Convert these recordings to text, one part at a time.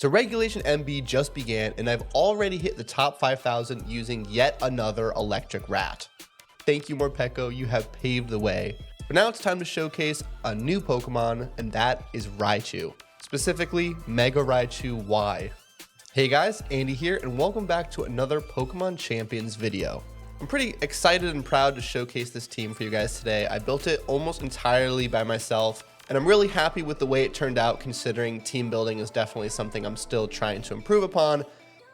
So Regulation MB just began, and I've already hit the top 5,000 using yet another electric rat. Thank you, Morpeko, you have paved the way. But now it's time to showcase a new Pokemon, and that is Raichu. Specifically, Mega Raichu Y. Hey guys, Andy here, and welcome back to another Pokemon Champions video. I'm pretty excited and proud to showcase this team for you guys today. I built it almost entirely by myself, and I'm really happy with the way it turned out, considering team building is definitely something I'm still trying to improve upon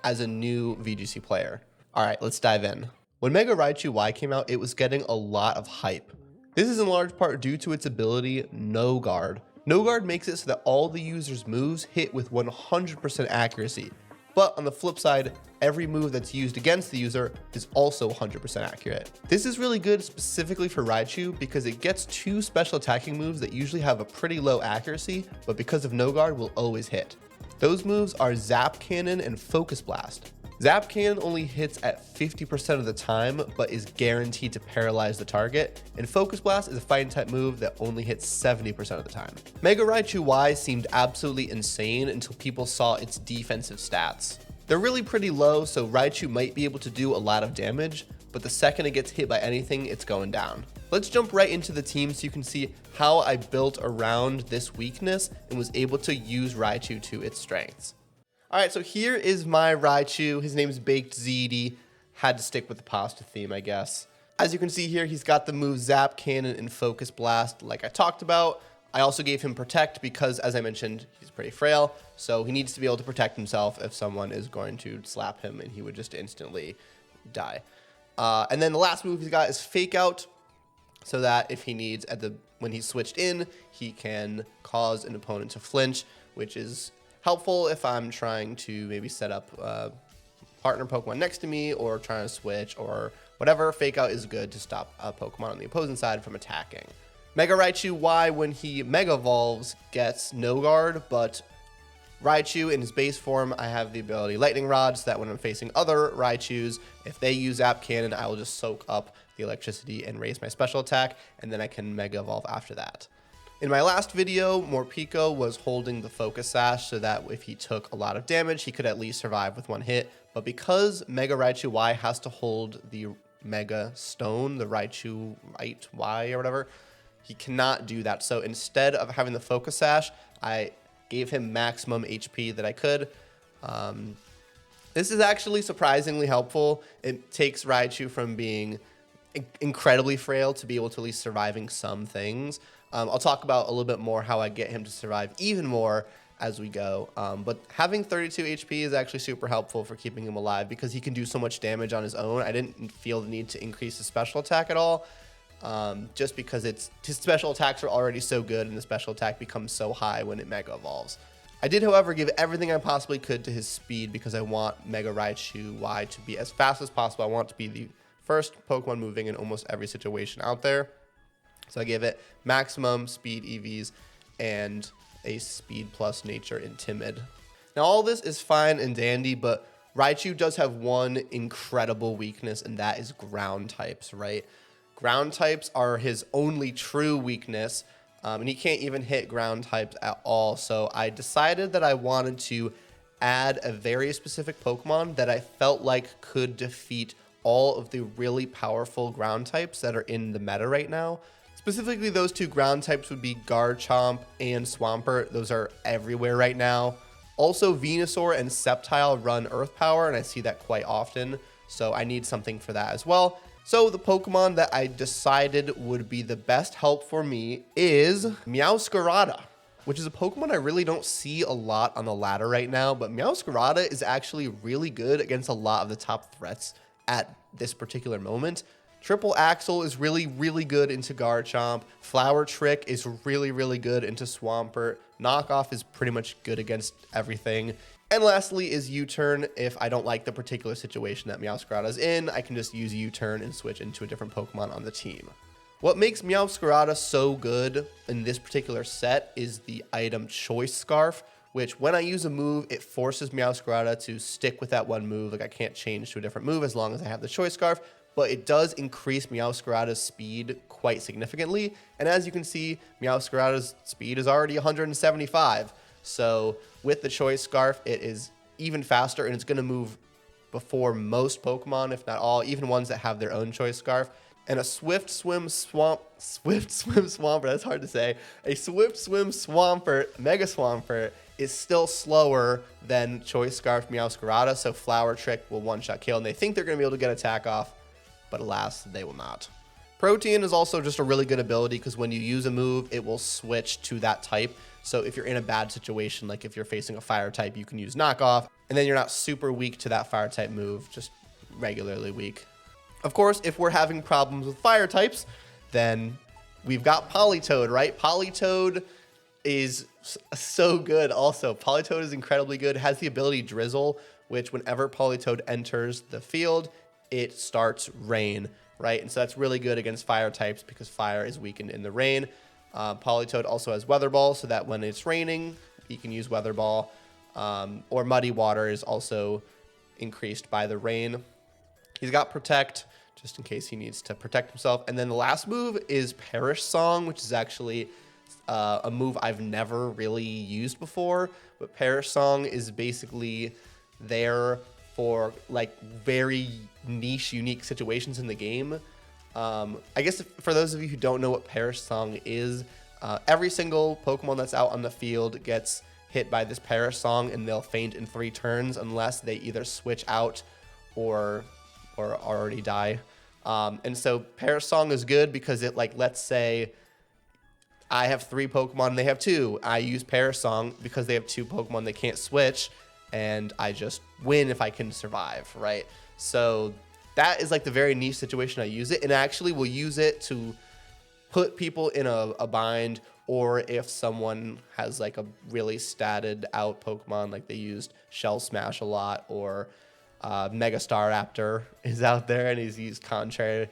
as a new VGC player. Alright, let's dive in. When Mega Raichu Y came out, it was getting a lot of hype. This is in large part due to its ability, No Guard. No Guard makes it so that all the user's moves hit with 100% accuracy. But on the flip side, every move that's used against the user is also 100% accurate. This is really good specifically for Raichu because it gets two special attacking moves that usually have a pretty low accuracy, but because of No Guard will always hit. Those moves are Zap Cannon and Focus Blast. Zap Cannon only hits at 50% of the time, but is guaranteed to paralyze the target, and Focus Blast is a fighting type move that only hits 70% of the time. Mega Raichu Y seemed absolutely insane until people saw its defensive stats. They're really pretty low, so Raichu might be able to do a lot of damage, but the second it gets hit by anything, it's going down. Let's jump right into the team so you can see how I built around this weakness and was able to use Raichu to its strengths. Alright, so here is my Raichu. His name is Baked Ziti. Had to stick with the pasta theme, I guess. As you can see here, he's got the moves Zap Cannon and Focus Blast like I talked about. I also gave him Protect because, as I mentioned, he's pretty frail, so he needs to be able to protect himself if someone is going to slap him and he would just instantly die. And then the last move he's got is Fake Out, so that if he needs, when he's switched in, he can cause an opponent to flinch, which is helpful if I'm trying to maybe set up a partner Pokemon next to me or trying to switch or whatever. Fake Out is good to stop a Pokemon on the opposing side from attacking. Mega Raichu Y, when he Mega Evolves, gets No Guard, but Raichu in his base form, I have the ability Lightning Rod, so that when I'm facing other Raichus, if they use Zap Cannon, I will just soak up the electricity and raise my special attack, and then I can Mega Evolve after that. In my last video, Morpeko was holding the Focus Sash so that if he took a lot of damage, he could at least survive with one hit. But because Mega Raichu Y has to hold the Mega Stone, the Raichu Y or whatever, he cannot do that. So instead of having the Focus Sash, I gave him maximum HP that I could. This is actually surprisingly helpful. It takes Raichu from being incredibly frail to be able to at least surviving some things. I'll talk about a little bit more how I get him to survive even more as we go. But having 32 HP is actually super helpful for keeping him alive because he can do so much damage on his own. I didn't feel the need to increase his special attack at all, just because his special attacks are already so good and the special attack becomes so high when it Mega Evolves. I did, however, give everything I possibly could to his speed because I want Mega Raichu Y to be as fast as possible. I want it to be the first Pokemon moving in almost every situation out there. So I gave it maximum speed EVs and a speed plus nature in Timid. Now all this is fine and dandy, but Raichu does have one incredible weakness, and that is ground types, right? Ground types are his only true weakness, and he can't even hit ground types at all. So I decided that I wanted to add a very specific Pokemon that I felt like could defeat all of the really powerful ground types that are in the meta right now. Specifically, those two ground types would be Garchomp and Swampert. Those are everywhere right now. Also, Venusaur and Sceptile run Earth Power, and I see that quite often, so I need something for that as well. So the Pokemon that I decided would be the best help for me is Meowscarada, which is a Pokemon I really don't see a lot on the ladder right now, but Meowscarada is actually really good against a lot of the top threats at this particular moment. Triple Axle is really, really good into Garchomp. Flower Trick is really, really good into Swampert. Knockoff is pretty much good against everything. And lastly is U-Turn. If I don't like the particular situation that Meowscarada is in, I can just use U-Turn and switch into a different Pokemon on the team. What makes Meowscarada so good in this particular set is the item Choice Scarf, which when I use a move, it forces Meowscarada to stick with that one move. Like I can't change to a different move as long as I have the Choice Scarf, but it does increase Meowscarada's speed quite significantly. And as you can see, Meowscarada's speed is already 175. So with the Choice Scarf, it is even faster, and it's going to move before most Pokemon, if not all, even ones that have their own Choice Scarf. And a Swift Swim Swampert, that's hard to say. A Swift Swim Swampert, Mega Swampert, is still slower than Choice Scarf Meowscarada, so Flower Trick will one-shot kill, and they think they're going to be able to get attack off, but alas, they will not. Protein is also just a really good ability because when you use a move, it will switch to that type. So if you're in a bad situation, like if you're facing a fire type, you can use knockoff, and then you're not super weak to that fire type move, just regularly weak. Of course, if we're having problems with fire types, then we've got Politoed, right? Politoed is so good also. Politoed is incredibly good. It has the ability Drizzle, which whenever Politoed enters the field, it starts rain, right? And so that's really good against fire types because fire is weakened in the rain. Politoed also has Weather Ball, so that when it's raining, you can use Weather Ball. Or Muddy Water is also increased by the rain. He's got Protect, just in case he needs to protect himself. And then the last move is Perish Song, which is actually a move I've never really used before. But Perish Song is basically there for like very niche, unique situations in the game. I guess for those of you who don't know what Perish Song is, every single Pokemon that's out on the field gets hit by this Perish Song, and they'll faint in 3 turns unless they either switch out or already die. And so Perish Song is good because it, like, let's say I have 3 Pokemon and they have 2. I use Perish Song because they have 2 Pokemon they can't switch, and I just win if I can survive, right? So that is like the very niche situation I use it, and I actually will use it to put people in a bind, or if someone has like a really statted out Pokemon, like they used Shell Smash a lot, or Mega Staraptor is out there and he's used Contrary,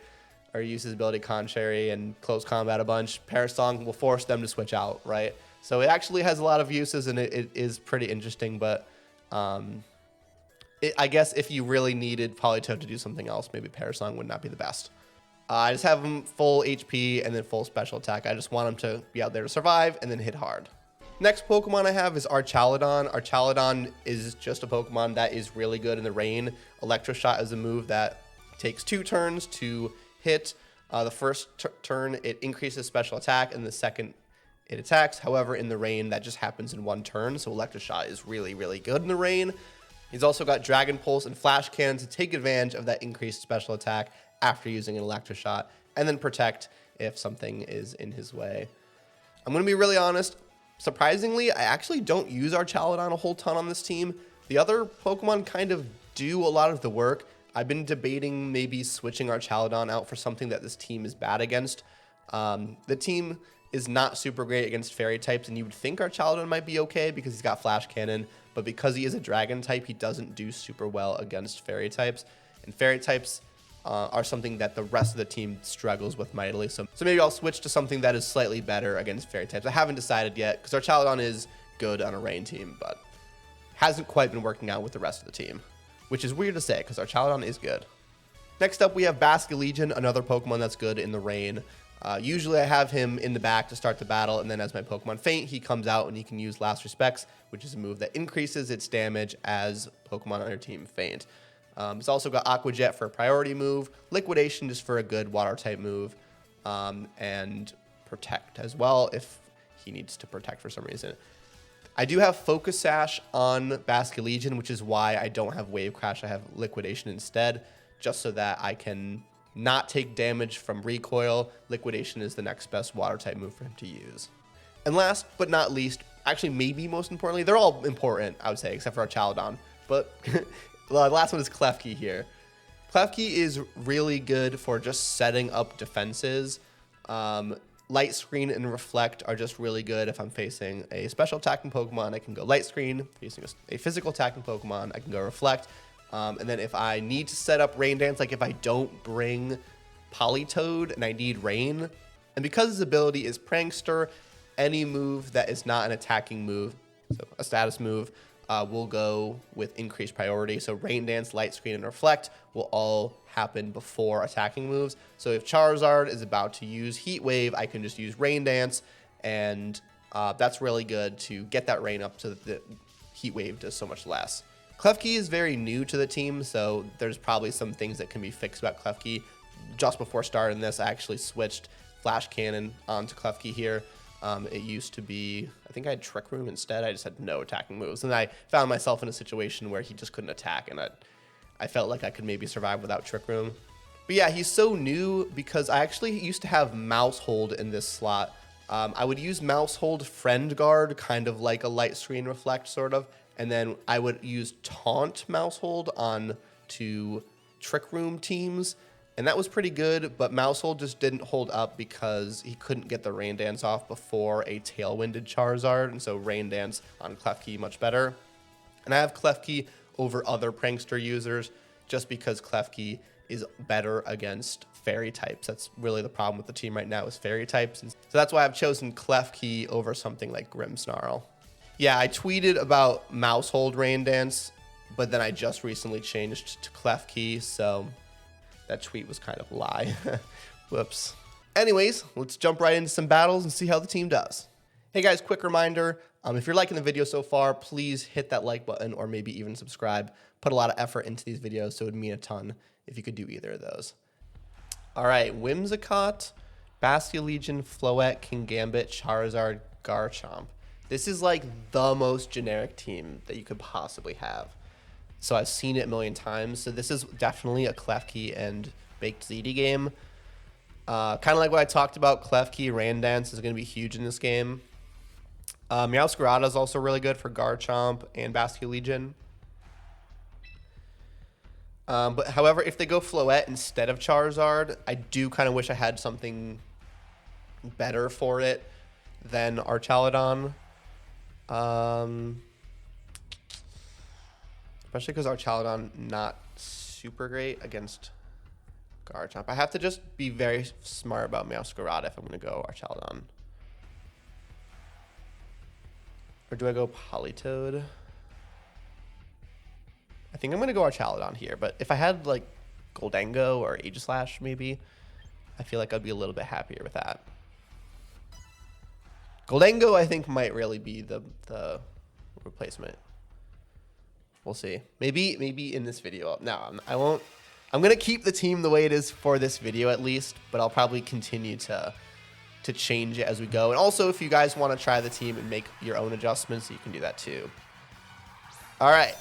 or used his ability Contrary and Close Combat a bunch, Perish Song will force them to switch out, right? So it actually has a lot of uses, and it is pretty interesting, but I guess if you really needed Politoed to do something else, maybe Perish Song would not be the best. I just have him full HP and then full special attack. I just want him to be out there to survive and then hit hard. Next Pokemon I have is Archaludon. Archaludon is just a Pokemon that is really good in the rain. Electroshot is a move that takes 2 turns to hit. The first turn, it increases special attack, and the second, it attacks. However, in the rain, that just happens in 1 turn, so Electroshot is really, really good in the rain. He's also got Dragon Pulse and Flash Cannon to take advantage of that increased special attack after using an Electroshot, and then Protect if something is in his way. I'm going to be really honest. Surprisingly, I actually don't use Archaludon a whole ton on this team. The other Pokemon kind of do a lot of the work. I've been debating maybe switching Archaludon out for something that this team is bad against. The team is not super great against fairy types, and you would think Archaludon might be okay because he's got Flash Cannon, but because he is a dragon type, he doesn't do super well against fairy types. And fairy types are something that the rest of the team struggles with mightily. So maybe I'll switch to something that is slightly better against fairy types. I haven't decided yet because Archaludon is good on a rain team, but hasn't quite been working out with the rest of the team, which is weird to say because Archaludon is good. Next up, we have Basculegion, another Pokemon that's good in the rain. Usually I have him in the back to start the battle, and then as my Pokemon faint, he comes out and he can use Last Respects, which is a move that increases its damage as Pokemon on your team faint. It's also got Aqua Jet for a priority move, Liquidation just for a good water type move, and Protect as well if he needs to protect for some reason. I do have Focus Sash on Basculegion, which is why I don't have Wave Crash. I have Liquidation instead, just so that I can not take damage from recoil. Liquidation is the next best water type move for him to use. And last but not least, actually maybe most importantly, they're all important, I would say, except for Archaludon, but the last one is Klefki here. Klefki is really good for just setting up defenses. Light Screen and Reflect are just really good if I'm facing a special attacking Pokemon. I can go Light Screen. Facing a physical attacking Pokemon, I can go Reflect. And then if I need to set up Rain Dance, like if I don't bring Politoed and I need Rain, and because his ability is Prankster, any move that is not an attacking move, so a status move, will go with increased priority. So Rain Dance, Light Screen, and Reflect will all happen before attacking moves. So if Charizard is about to use Heat Wave, I can just use Rain Dance, and That's really good to get that rain up so that the heat wave does so much less. Klefki is very new to the team, so there's probably some things that can be fixed about Klefki. Just before starting this, I actually switched Flash Cannon onto Klefki here. It used to be, I think I had Trick Room instead. I just had no attacking moves. And I found myself in a situation where he just couldn't attack, and I felt like I could maybe survive without Trick Room. But yeah, he's so new because I actually used to have Mouse Hold in this slot. I would use Mouse Hold Friend Guard, kind of like a Light Screen Reflect sort of. And then I would use Taunt Mouse Hold on to Trick Room teams. And that was pretty good, but Mouse Hold just didn't hold up because he couldn't get the Rain Dance off before a Tailwinded Charizard. And so Rain Dance on Klefki much better. And I have Klefki over other Prankster users just because Klefki is better against fairy types. That's really the problem with the team right now is fairy types. And so that's why I've chosen Klefki over something like Grimmsnarl. Yeah, I tweeted about Mouse Hold Rain Dance, but then I just recently changed to Klefki, so that tweet was kind of a lie. Whoops. Anyways, let's jump right into some battles and see how the team does. Hey guys, quick reminder, if you're liking the video so far, please hit that like button or maybe even subscribe. Put a lot of effort into these videos, so it would mean a ton if you could do either of those. All right, Whimsicott, Basculegion, Floette, Kingambit, Charizard, Garchomp. This is like the most generic team that you could possibly have. So I've seen it a million times. So this is definitely a Klefki and Baked Ziti game. Kind of like what I talked about, Klefki, Rain Dance is going to be huge in this game. Meowscarada is also really good for Garchomp and Basculegion. But however, if they go Floette instead of Charizard, I do kind of wish I had something better for it than Archaludon. Especially because Archaludon not super great against Garchomp. I have to just be very smart about Meowscarada if I'm going to go Archaludon. Or do I go Politoed? I think I'm going to go Archaludon here, but if I had like Goldengo or Aegislash maybe, I feel like I'd be a little bit happier with that. Goldengo I think might really be the replacement. We'll see. Maybe in this video. No, I won't. I'm going to keep the team the way it is for this video at least, but I'll probably continue to change it as we go. And also if you guys want to try the team and make your own adjustments, you can do that too. All right.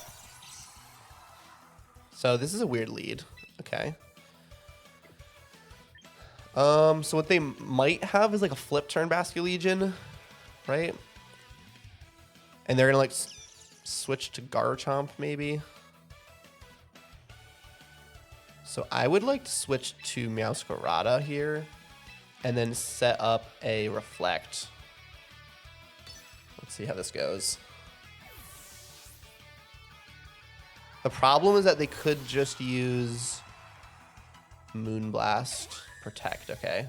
So this is a weird lead. Okay. So what they might have is like a flip turn Basculegion, right? And they're gonna like switch to Garchomp maybe. So I would like to switch to Meowscarada here and then set up a Reflect. Let's see how this goes. The problem is that they could just use Moonblast Protect, okay?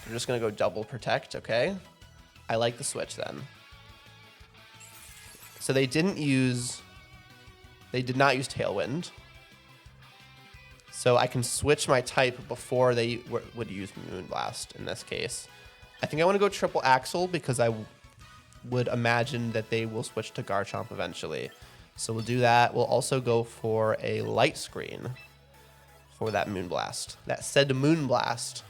They're just gonna go double Protect, okay? I like the switch then. So they did not use Tailwind. So I can switch my type before they would use Moonblast in this case. I think I want to go Triple Axle because I would imagine that they will switch to Garchomp eventually. So we'll do that. We'll also go for a Light Screen for that Moonblast. That said Moonblast.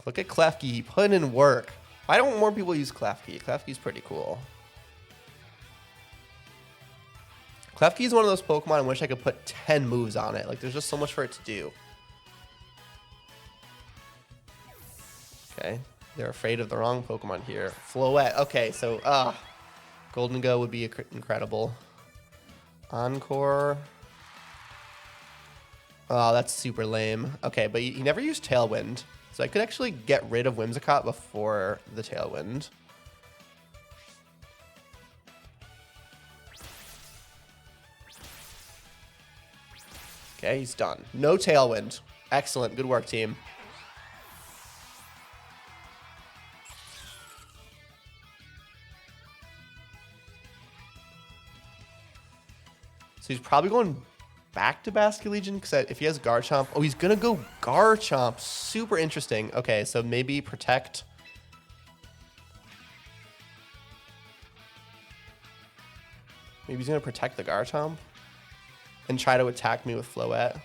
Look at Klefki, he put in work. Why don't more people use Klefki? Klefki's pretty cool. Klefki is one of those Pokemon I wish I could put 10 moves on it. Like, there's just so much for it to do. Okay, they're afraid of the wrong Pokemon here. Floette. Okay, so, Golden Go would be incredible. Encore. Oh, that's super lame. Okay, but he never used Tailwind. So I could actually get rid of Whimsicott before the Tailwind. Okay, he's done. No Tailwind. Excellent. Good work, team. So he's probably going back to Basket Legion? Because if he has Garchomp... Oh, he's going to go Garchomp. Super interesting. Okay, so maybe Protect. Maybe he's going to protect the Garchomp and try to attack me with Floette.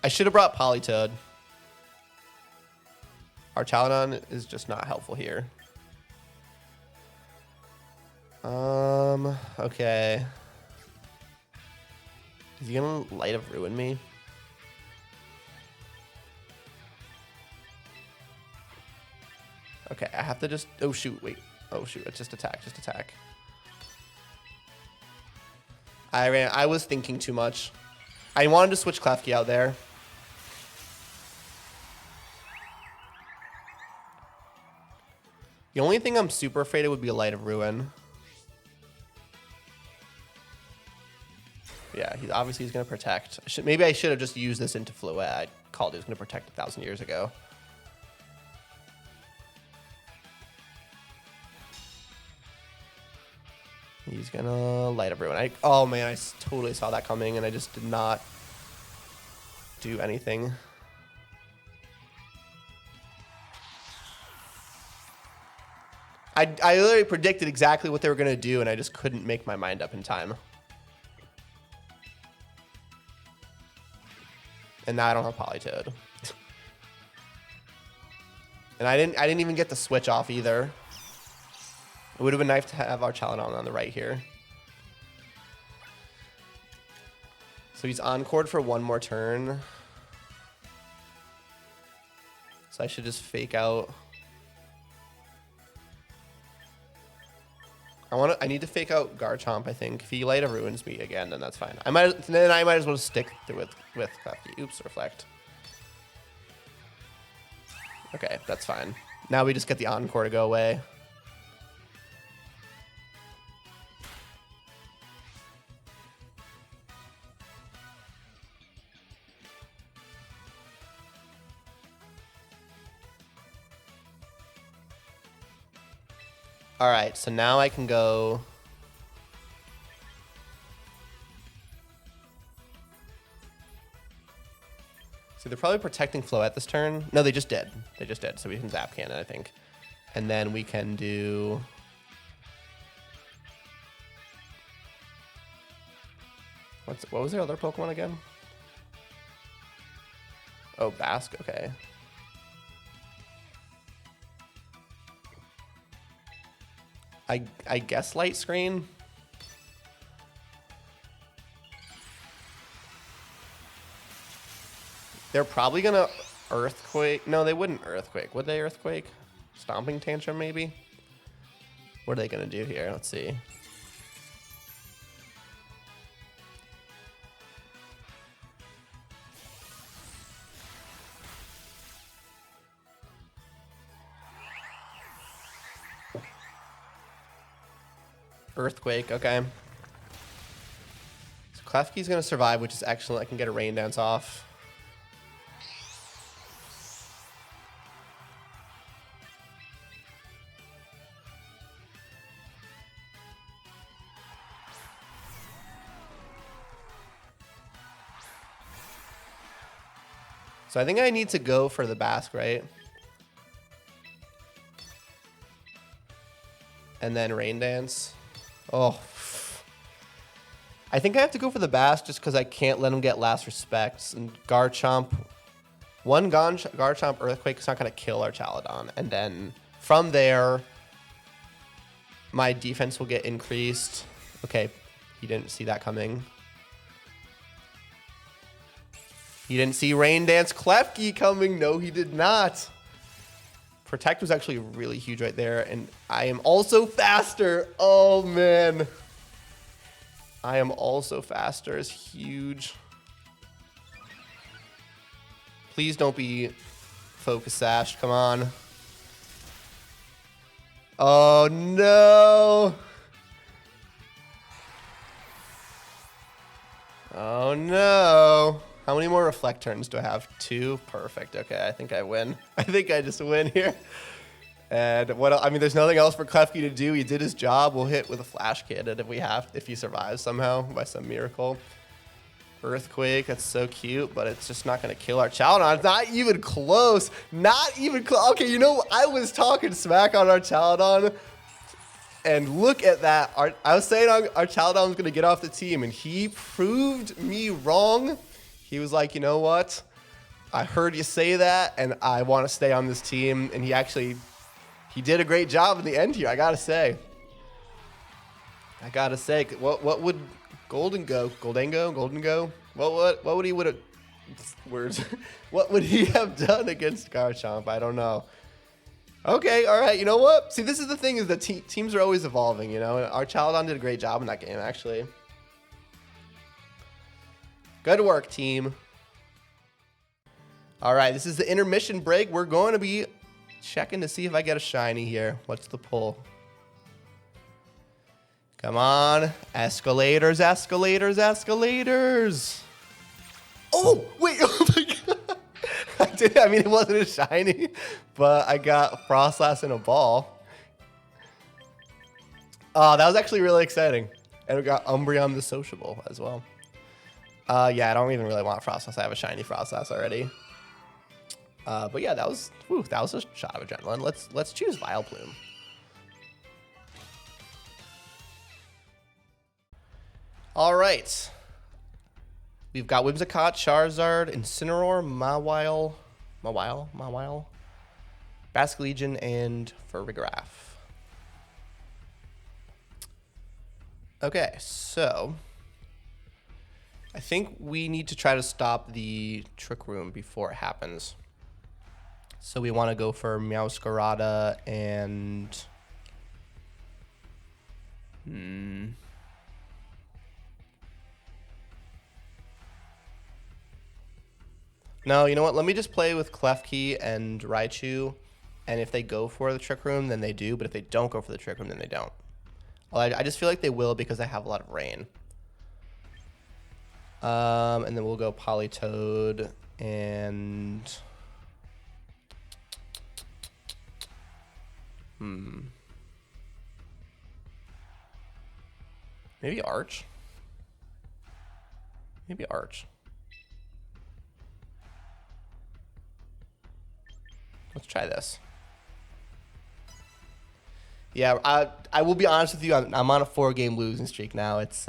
I should have brought Politoed. Our Chaladon is just not helpful here. Okay. Is he gonna Light of Ruin me? Okay, I have to just... Oh, shoot, wait. Oh, shoot, it's just attack, just attack. I was thinking too much. I wanted to switch Klefki out there. The only thing I'm super afraid of would be a Light of Ruin. Yeah, obviously he's going to protect. Maybe I should have just used this into Floette. I called it was going to protect 1,000 years ago. He's going to Light of Ruin. Oh, man, I totally saw that coming, and I just did not do anything. I literally predicted exactly what they were going to do, and I just couldn't make my mind up in time. And now I don't have Politoed. And I didn't even get the switch off either. It would have been nice to have our Chaladon on the right here. So he's Encored for one more turn. So I should just fake out. I need to fake out Garchomp, I think. If he Light of Ruins me again, then that's fine. I might as well stick with Klefki. Oops, Reflect. Okay, that's fine. Now we just get the Encore to go away. All right, so now I can go. So they're probably protecting Floette this turn. No, they just did. They just did. So we can Zap Cannon, I think. And then we can do. What was their other Pokemon again? Oh, Basque. Okay. I guess Light Screen. They're probably gonna Earthquake. No, they wouldn't Earthquake. Would they Earthquake? Stomping Tantrum, maybe? What are they gonna do here? Let's see. Earthquake, okay. So Klefki's gonna survive, which is excellent. I can get a Rain Dance off. So I think I need to go for the Basque, right? And then Rain Dance. Oh. I think I have to go for the Basque just because I can't let him get Last Respects. And Garchomp. One Garchomp Earthquake is not going to kill our Chaladon. And then from there, my defense will get increased. Okay, he didn't see that coming. He didn't see Rain Dance Klefki coming. No, he did not. Protect was actually really huge right there. And I am also faster. Oh, man. I am also faster is huge. Please don't be Focus Sash. Come on. Oh, no. Oh, no. How many more Reflect turns do I have? 2? Perfect. Okay, I think I win. I think I just win here. And I mean, there's nothing else for Klefki to do. He did his job. We'll hit with a flash cannon if he survives somehow by some miracle. Earthquake, that's so cute, but it's just not going to kill our Chaldon. It's not even close. Not even close. Okay, you know, I was talking smack on our Chaldon, and look at that. I was saying our Chaldon was going to get off the team, and he proved me wrong. He was like, you know what? I heard you say that, and I want to stay on this team. And he did a great job in the end here, I got to say. What would Golden go? What would he what would he have done against Garchomp? I don't know. Okay, all right. You know what? See, this is the thing, is that teams are always evolving, you know? Our Chaldon did a great job in that game, actually. Good work, team. All right, this is the intermission break. We're going to be checking to see if I get a shiny here. What's the pull? Come on. Escalators, escalators, escalators. Oh, wait. Oh, my God. I mean, it wasn't a shiny, but I got Frostlass in a ball. Oh, that was actually really exciting. And we got Umbreon the Sociable as well. Yeah, I don't even really want Frostlass. I have a shiny Frostlass already. But yeah, that was a shot of adrenaline. Let's choose Vileplume. All right. We've got Whimsicott, Charizard, Incineroar, Mawile, Basculegion, and Farigiraf. Okay, so I think we need to try to stop the Trick Room before it happens. So we want to go for Meowscarada and no, you know what? Let me just play with Klefki and Raichu, and if they go for the Trick Room, then they do. But if they don't go for the Trick Room, then they don't. Well, I just feel like they will because they have a lot of rain. And then we'll go Politoed and maybe Arch. Maybe Arch. Let's try this. Yeah, I will be honest with you. I'm on a 4-game losing streak now. It's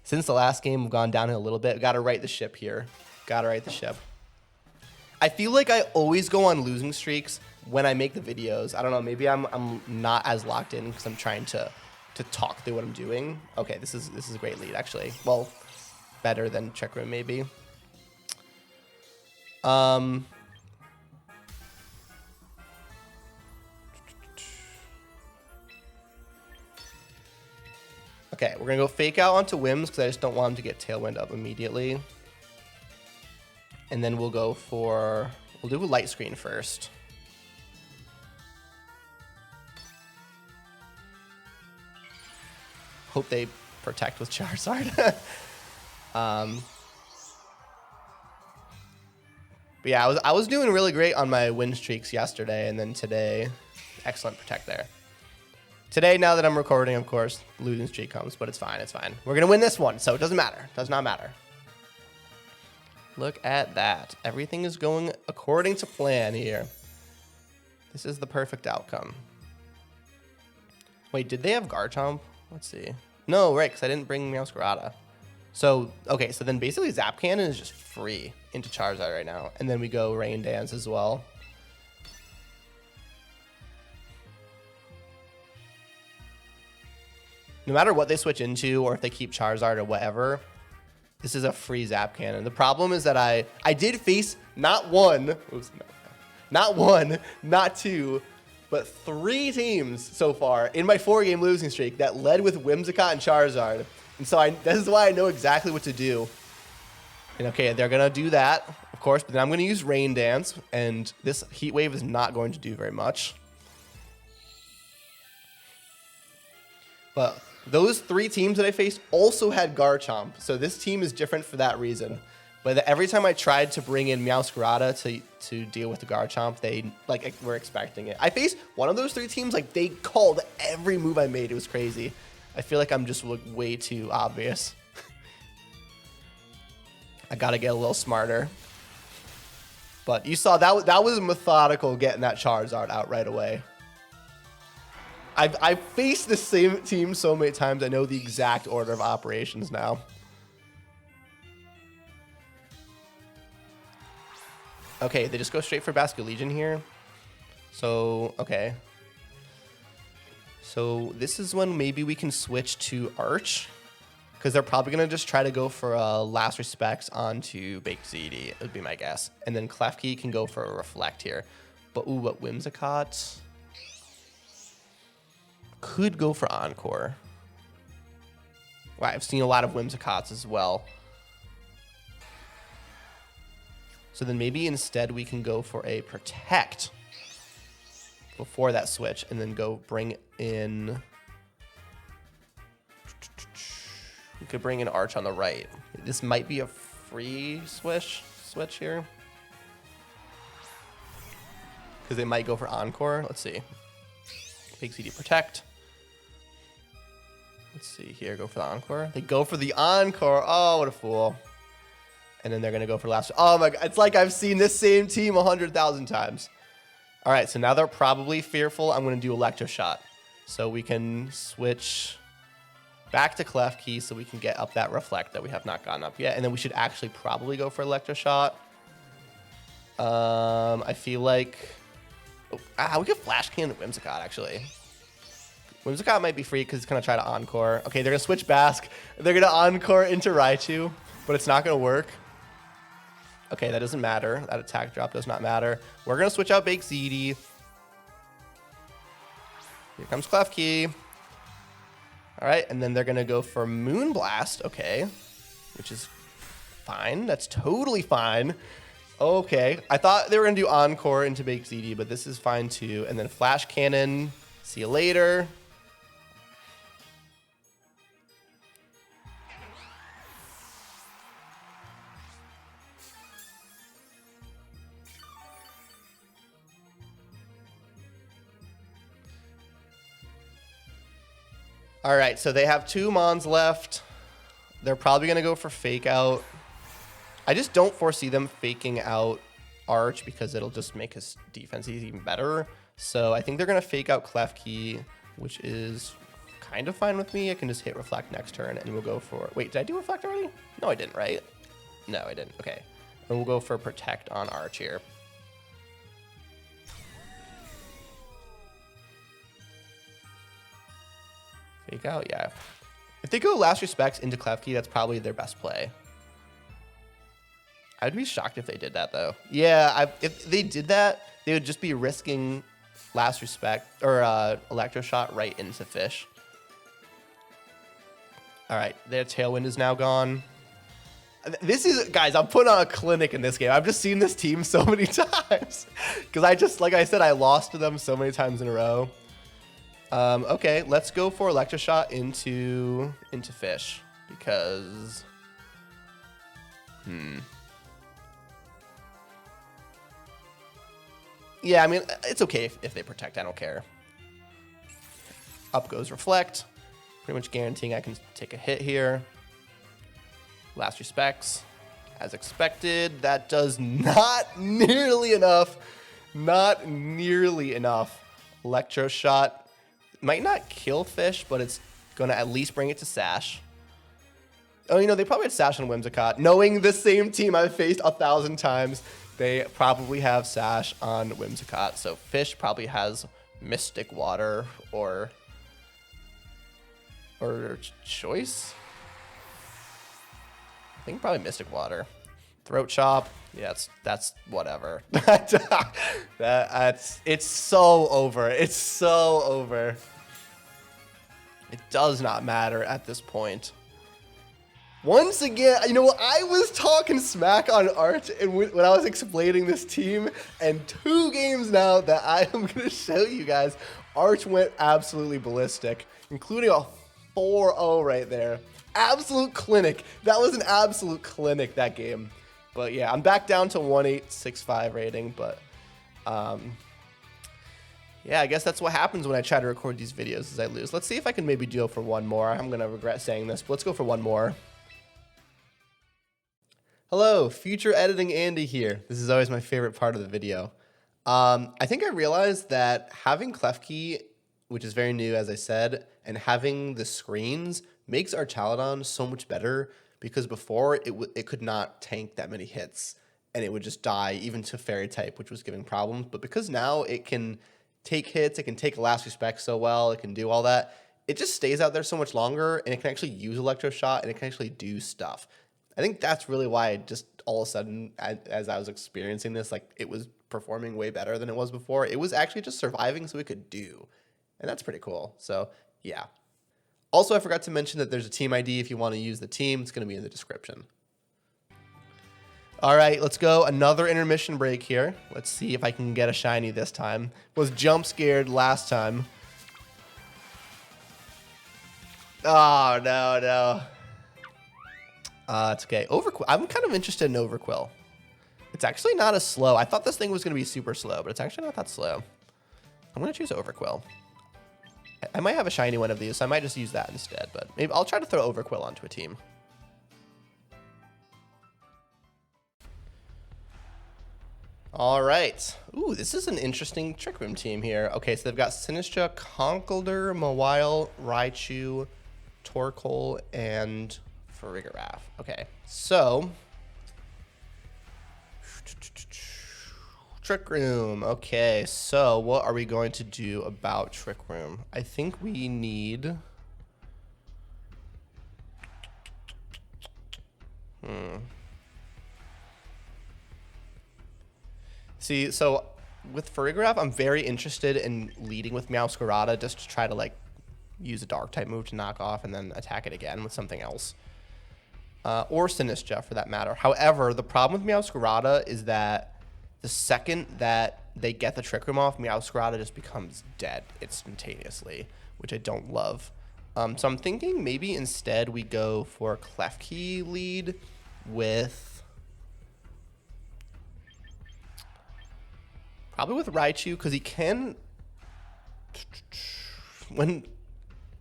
since the last game, we've gone downhill a little bit. Got to right the ship here. Got to right the ship. I feel like I always go on losing streaks when I make the videos. I don't know. Maybe I'm not as locked in because I'm trying to talk through what I'm doing. Okay, this is a great lead actually. Well, better than Trick Room maybe. Okay, we're going to go Fake Out onto Wims because I just don't want him to get Tailwind up immediately. And then we'll do a Light Screen first. Hope they protect with Charizard. But yeah, I was doing really great on my win streaks yesterday, and then today, excellent protect there. Today, now that I'm recording, of course, losing streak comes, but it's fine, it's fine. We're going to win this one, so it doesn't matter. It does not matter. Look at that. Everything is going according to plan here. This is the perfect outcome. Wait, did they have Garchomp? Let's see. No, right, because I didn't bring Meowscarada. So, okay, so then basically Zap Cannon is just free into Charizard right now. And then we go Rain Dance as well. No matter what they switch into, or if they keep Charizard or whatever, this is a free Zap Cannon. The problem is that I did face not one, not two, but 3 teams so far in my 4-game losing streak that led with Whimsicott and Charizard. And so this is why I know exactly what to do. And okay, they're going to do that, of course, but then I'm going to use Rain Dance, and this Heat Wave is not going to do very much. But those 3 teams that I faced also had Garchomp, so this team is different for that reason. But every time I tried to bring in Meowscarada to deal with the Garchomp, they like were expecting it. I faced one of those 3 teams, like they called every move I made. It was crazy. I feel like I'm just way too obvious. I gotta get a little smarter. But you saw that was methodical getting that Charizard out right away. I've faced the same team so many times. I know the exact order of operations now. Okay, they just go straight for Basculegion here. So, okay. So this is when maybe we can switch to Arch. Because they're probably going to just try to go for Last Respects onto Baked Ziti, would be my guess. And then Klefki can go for a Reflect here. But, ooh, what Whimsicott? Could go for Encore. Wow, I've seen a lot of Whimsicotts as well. So then maybe instead we can go for a Protect before that switch, and then go bring in... We could bring in Arch on the right. This might be a free switch here. Because they might go for Encore. Let's see. Big CD Protect. Let's see here. Go for the Encore. They go for the Encore. Oh, what a fool. And then they're going to go for last. Oh my God. It's like I've seen this same team 100,000 times. All right. So now they're probably fearful. I'm going to do Electroshot. So we can switch back to Klefki so we can get up that Reflect that we have not gotten up yet. And then we should actually probably go for Electroshot. I feel like... we could Flash Cannon the Whimsicott, actually. Whimsicott might be free because it's going to try to Encore. Okay, they're going to switch Bask. They're going to Encore into Raichu, but it's not going to work. Okay, that doesn't matter. That attack drop does not matter. We're going to switch out Baked Ziti. Here comes Klefki. All right, and then they're going to go for Moonblast, okay, which is fine. That's totally fine. Okay, I thought they were going to do Encore into Baked Ziti, but this is fine too. And then Flash Cannon, see you later. All right, so they have 2 Mons left. They're probably going to go for Fake Out. I just don't foresee them faking out Arch because it'll just make his defenses even better. So I think they're going to fake out Klefki, which is kind of fine with me. I can just hit Reflect next turn, and we'll go for... Wait, did I do Reflect already? No, I didn't, right? No, I didn't. Okay. And we'll go for Protect on Arch here. Fake out, yeah. If they go Last Respects into Klefki, that's probably their best play. I'd be shocked if they did that, though. Yeah, if they did that, they would just be risking Last Respect or Electroshot right into Fish. All right, their Tailwind is now gone. This is, guys, I'm putting on a clinic in this game. I've just seen this team so many times because I just, like I said, I lost to them so many times in a row. Okay, let's go for Electroshot into Fish because, yeah, I mean, it's okay if they Protect. I don't care. Up goes Reflect. Pretty much guaranteeing I can take a hit here. Last Respects. As expected, that does not nearly enough. Not nearly enough. Electroshot might not kill Fish, but it's going to at least bring it to Sash. Oh, you know, they probably had Sash on Whimsicott. Knowing the same team I've faced 1,000 times, they probably have Sash on Whimsicott. So Fish probably has Mystic Water or Choice. I think probably Mystic Water. Throat Chop. Yeah, that's whatever. It's so over. It's so over. It does not matter at this point. Once again, you know what? I was talking smack on Arch and when I was explaining this team, and 2 games now that I am going to show you guys, Arch went absolutely ballistic, including a 4-0 right there. Absolute clinic. That was an absolute clinic, that game. But yeah, I'm back down to 1865 rating, but yeah, I guess that's what happens when I try to record these videos is I lose. Let's see if I can maybe go for one more. I'm going to regret saying this, but let's go for one more. Hello, future editing Andy here. This is always my favorite part of the video. I think I realized that having Klefki, which is very new, as I said, and having the screens makes our Chaladon so much better because before it could not tank that many hits and it would just die even to Fairy type, which was giving problems. But because now it can take hits, it can take Last Respect so well, it can do all that, it just stays out there so much longer and it can actually use Electro Shot and it can actually do stuff. I think that's really why I just all of a sudden, as I was experiencing this, like it was performing way better than it was before. It was actually just surviving so it could do. And that's pretty cool. So yeah. Also, I forgot to mention that there's a team ID if you want to use the team. It's going to be in the description. All right, let's go. Another intermission break here. Let's see if I can get a shiny this time. Was jump scared last time. Oh, no. It's okay. Overquill. I'm kind of interested in Overquill. It's actually not as slow. I thought this thing was going to be super slow, but it's actually not that slow. I'm going to choose Overquill. I might have a shiny one of these, so I might just use that instead, but maybe I'll try to throw Overquill onto a team. All right. Ooh, this is an interesting Trick Room team here. Okay, so they've got Sinistra, Conkeldurr, Mawile, Raichu, Torkoal, and Farigiraf. Okay, so Trick Room. Okay, so what are we going to do about Trick Room? I think we need... See, so with Farigiraf, I'm very interested in leading with Meowscarada just to try to, like, use a Dark-type move to knock off and then attack it again with something else. Or Sinistra, for that matter. However, the problem with Meowscarada is that the second that they get the Trick Room off, Meowscarada just becomes dead instantaneously, which I don't love. So I'm thinking maybe instead we go for Klefki lead with... Probably with Raichu, because he can... When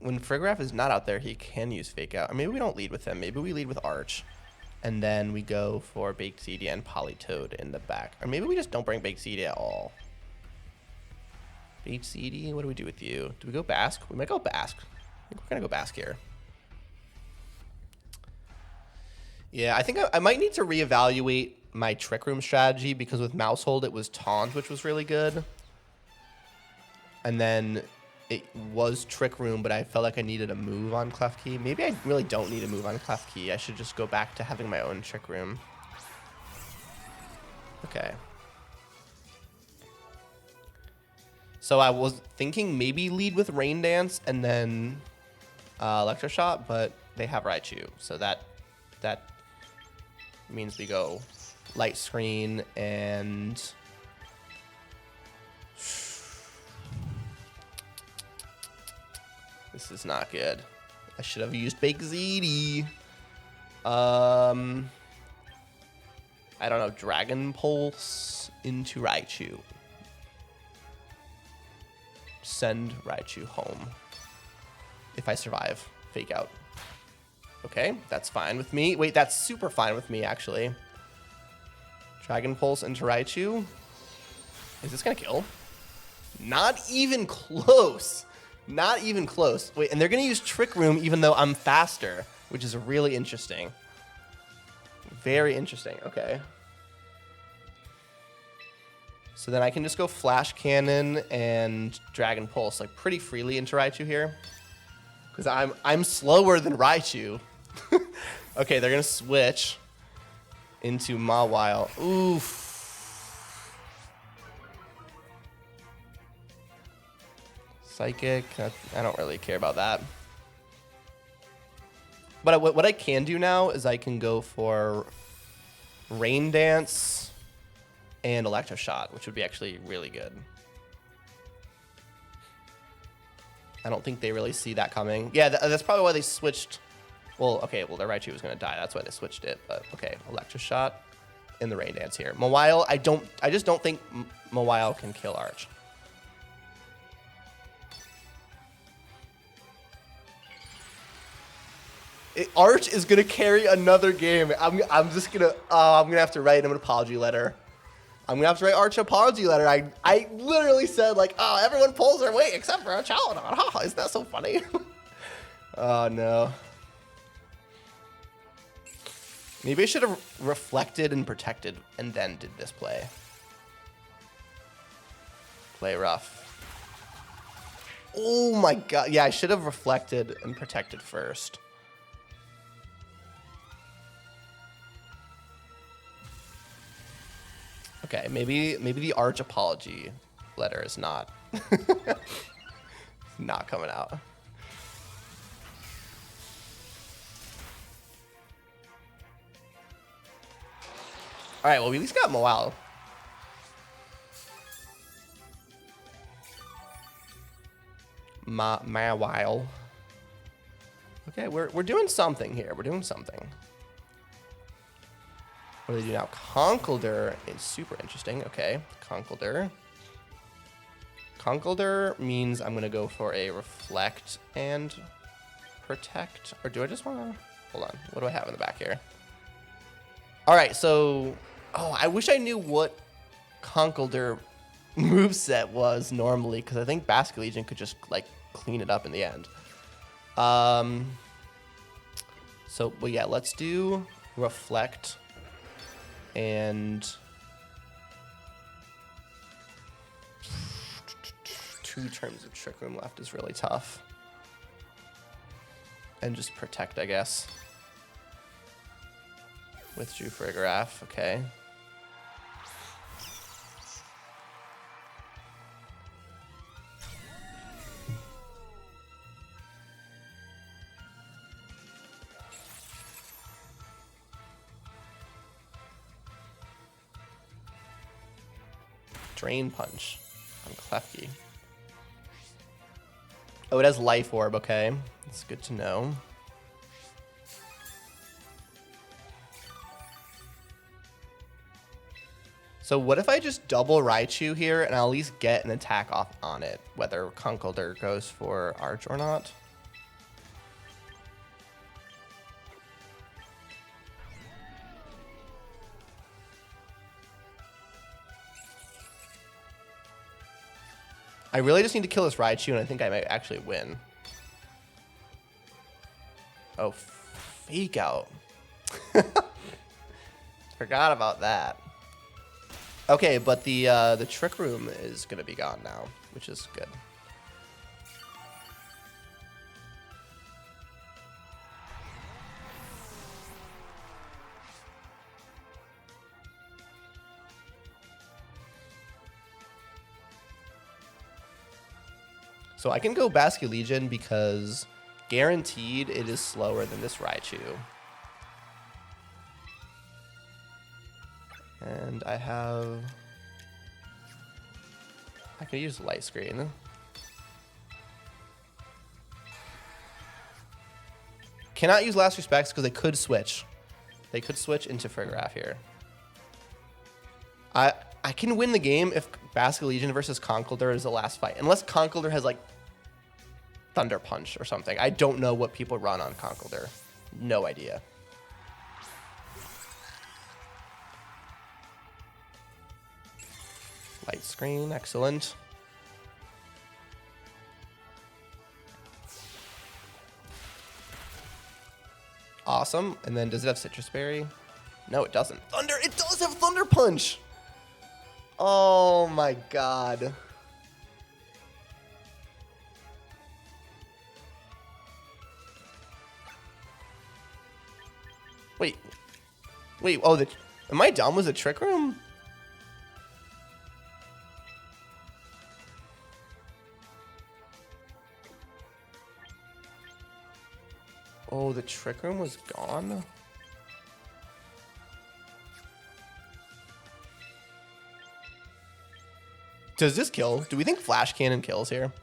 Farigiraf is not out there, he can use Fake Out. Or maybe we don't lead with him. Maybe we lead with Arch. And then we go for Baked Ziti and Politoed in the back. Or maybe we just don't bring Baked Ziti at all. Baked Ziti, what do we do with you? Do we go Bask? We might go Bask. I think we're going to go Bask here. Yeah, I think I might need to reevaluate my Trick Room strategy because with Mousehold it was Taunt, which was really good. And then it was Trick Room, but I felt like I needed a move on Klefki. Maybe I really don't need a move on Klefki. I should just go back to having my own Trick Room. Okay. So I was thinking maybe lead with Rain Dance and then Electroshot, but they have Raichu. So that means we go Light Screen and... This is not good. I should have used Baked Ziti. I don't know. Dragon Pulse into Raichu. Send Raichu home. If I survive. Fake Out. Okay, that's fine with me. Wait, that's super fine with me, actually. Dragon Pulse into Raichu. Is this gonna kill? Not even close. Not even close. Wait, and they're going to use Trick Room even though I'm faster, which is really interesting. Very interesting. Okay. So then I can just go Flash Cannon and Dragon Pulse like pretty freely into Raichu here. Because I'm slower than Raichu. Okay, they're going to switch into Mawile. Oof. Psychic, I don't really care about that. But what I can do now is I can go for Rain Dance and Electroshot, which would be actually really good. I don't think they really see that coming. Yeah, that's probably why they switched. Well, okay, well, their Raichu was going to die. That's why they switched it. But, okay, Electroshot. in the Rain Dance here. Mawile, I just don't think Mawile can kill Arch. Arch is gonna carry another game. I'm gonna have to write him an apology letter. I'm gonna have to write Arch an apology letter. I literally said like, oh, everyone pulls their weight except for a Chaladon. Isn't that so funny? Oh no. Maybe I should have reflected and protected and then did this play. Play rough. Oh my god. Yeah, I should have reflected and protected first. Okay, maybe the Arch apology letter is not not coming out. All right, well, we at least got Mawile. Mawile. Okay, we're doing something here. We're doing something. What do they do now? Conkeldurr is super interesting. Okay, Conkeldurr. Conkeldurr means I'm gonna go for a reflect and protect, or do I just want to? Hold on. What do I have in the back here? All right, so I wish I knew what Conkeldurr moveset was normally, because I think Basket Legion could just like clean it up in the end. So, well, yeah, let's do reflect. And 2 turns of Trick Room left is really tough. And just protect, I guess. Withdrew Frigoraph, okay. Drain Punch on Klefki. Oh, it has Life Orb, okay. That's good to know. So what if I just double Raichu here and I'll at least get an attack off on it, whether Conkeldurr goes for Arch or not? I really just need to kill this Raichu, and I think I might actually win. Oh, Fake Out. Forgot about that. Okay, but the Trick Room is going to be gone now, which is good. So I can go Basket Legion because guaranteed it is slower than this Raichu. And I could use Light Screen. Cannot use Last Respects because they could switch. They could switch into Frigoraph here. I can win the game if Basket Legion versus Conkeldurr is the last fight. Unless Conkeldurr has like Thunder Punch or something. I don't know what people run on Conkeldurr. No idea. Light Screen, excellent. Awesome. And then does it have Citrus Berry? No, it doesn't. Thunder, it does have Thunder Punch. Oh my god. Wait, oh, am I dumb? Was it Trick Room? Oh, the Trick Room was gone? Does this kill? Do we think Flash Cannon kills here?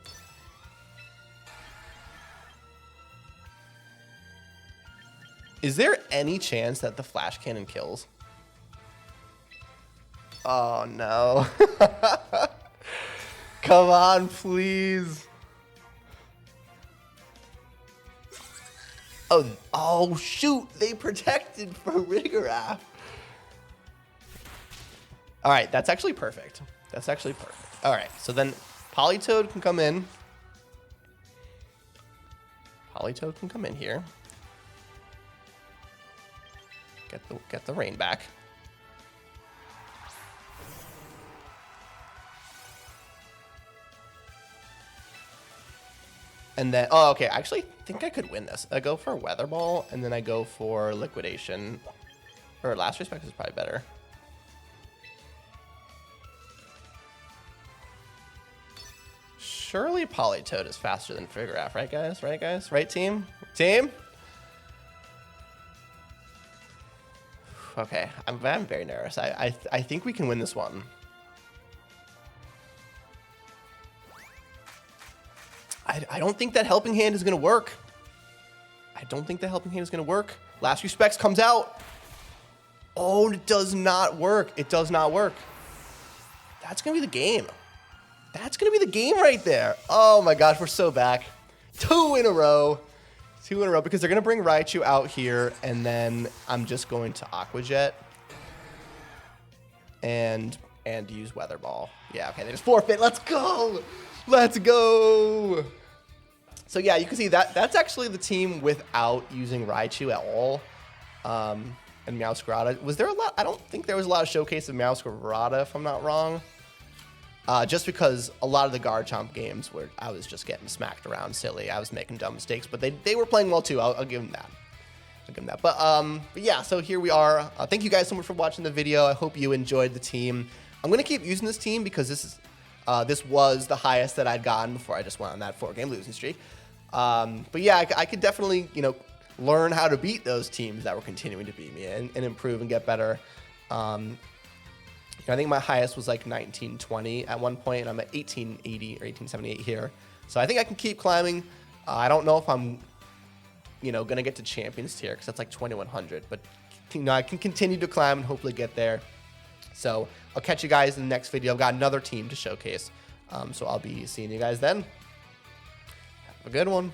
Is there any chance that the Flash Cannon kills? Oh, no. Come on, please. Oh, shoot. They protected for Rigoraph. All right, that's actually perfect. That's actually perfect. All right, so then Politoed can come in. Politoed can come in here. Get the rain back. And then, oh, okay, I actually think I could win this. I go for Weather Ball, and then I go for Liquidation. Or Last Respect is probably better. Surely Politoed is faster than Vigoraph, right, guys? Right, guys? Right, team? Team? Okay, I'm very nervous. I think we can win this one. I don't think that Helping Hand is going to work. I don't think that Helping Hand is going to work. Last Respects comes out. Oh, it does not work. It does not work. That's going to be the game. That's going to be the game right there. Oh my gosh, we're so back. 2 in a row. 2 in a row because they're going to bring Raichu out here, and then I'm just going to Aqua Jet and use Weather Ball. Yeah, okay, they just forfeit. Let's go. Let's go. So yeah, you can see that's actually the team without using Raichu at all. And Meowscarada. Was there a lot? I don't think there was a lot of showcase of Meowscarada, if I'm not wrong. Just because a lot of the Garchomp games where I was just getting smacked around silly. I was making dumb mistakes, but they were playing well too. I'll give them that. I'll give them that. But yeah, so here we are. Thank you guys so much for watching the video. I hope you enjoyed the team. I'm going to keep using this team because this was the highest that I'd gotten before I just went on that 4-game losing streak. But yeah, I could definitely, learn how to beat those teams that were continuing to beat me and improve and get better. I think my highest was like 1920 at one point, and I'm at 1880 or 1878 here. So I think I can keep climbing. I don't know if I'm, going to get to Champions tier because that's like 2100. But, I can continue to climb and hopefully get there. So I'll catch you guys in the next video. I've got another team to showcase. So I'll be seeing you guys then. Have a good one.